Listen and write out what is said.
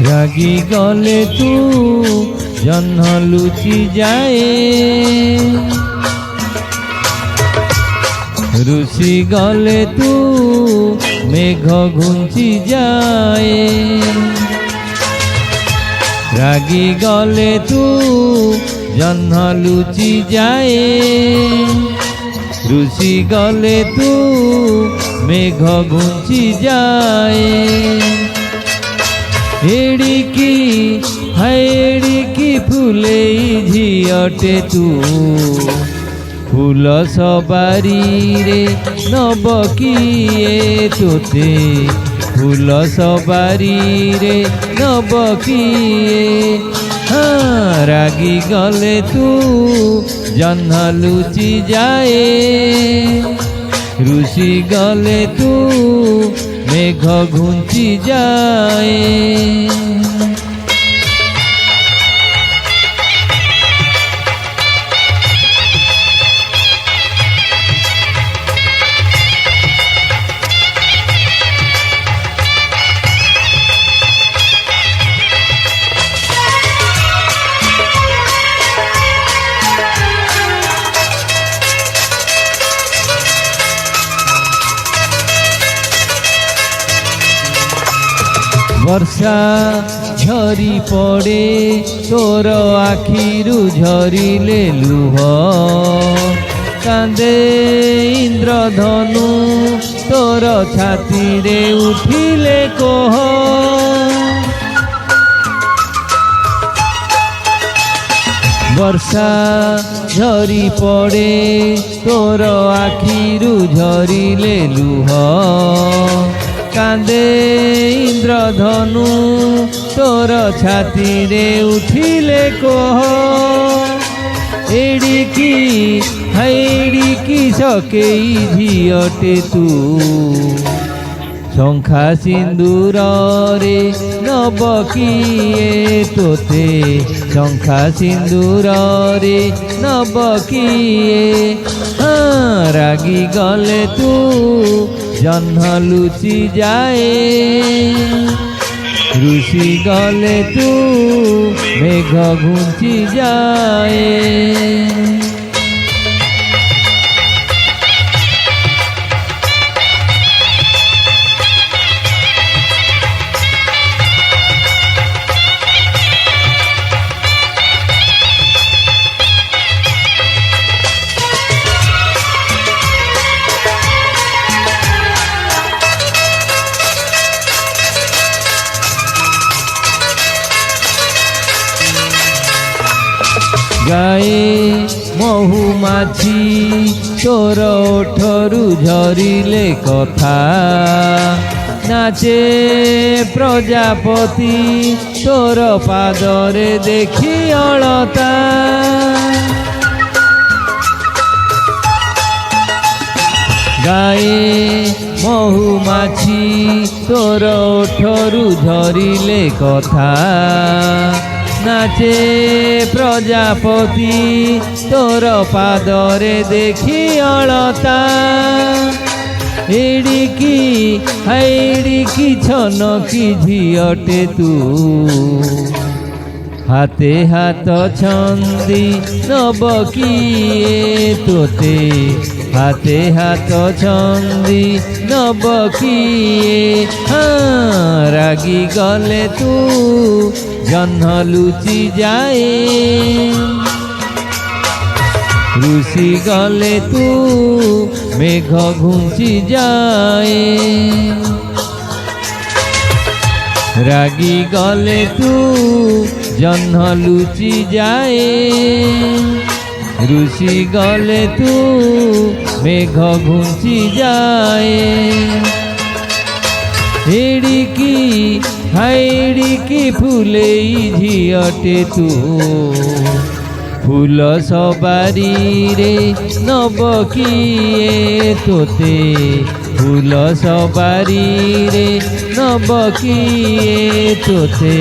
রাগি গলে তু জহ্ন লুচি যায়, রুষি গলে তু মেঘ ঘুঞ্চি যায়। রাগি গলে তু জহ্ন লুচি যায়, রুষি গলে তু মেঘ ঘুঞ্চি যায়। এড়িকি হাইড়িকি ফুলে ঝিয়টে তু, ফুল সবারি রে নব কিয়ে তোতে, ফুল সবারি রে নব কিয়ে। রাগি গলে তু জহ্ন লুচি যায়, রুষি গলে তু মেঘ ঘুঞ্চি যায়। বর্ষা ঝরি পড়ে তোর আখিরু ঝরিলে লুহ, কান্দে ইন্দ্রধনু তোর ছাতিরে উঠিলে কোহ। বর্ষা ঝরি পড়ে তোর আখিরু ঝরিলে লুহ, কান্দে ইন্দ্রধনু তোর ছাতিরে উঠিলে কোহ। এড়িকি হাইড়িকি সকেই ঝিয়টে তু, শঙ্খা সিন্দুরে নব কিয়ে তোতে, শঙ্খা সিন্দুরে নব কিয়ে। রাগি গলে তু জহ্ন লুচি যায়, রুষি গলে তু মেঘ ঘুঞ্চি যায়। গায়ে মহুমাছি তোর ওঠরু ঝরিলে কথা, নাচে প্রজাপতি তোর পাদরে দেখি অলতা। গায়ে মহুমাছি তোর ওঠরু ঝরিলে কথা, নাচে প্রজাপতি তোর পাদরে দেখি অলতা। এড়িকি হাইড়িকি ছনকি ঝিয়টে তু, হাতে হাত ছন্দি নব কিয়ে তোতে, হাতে হাত ছন্দি নব কিয়ে। রাগি গলে তু জহ্ন লুচি যায়, রুষি গলে তু মেঘ ঘুঞ্চি যায়। রাগি গলে তু জহ্ন লুচি যায়, রুষি গলে তু মেঘ ঘুঞ্চি যায়। এড়িকি হাইড়িকি ফুলে ঝিয়টে তু, ফুল সবারি রে নব কিয়ে তোতে, ফুল সবারি রে নব কিয়ে তোতে।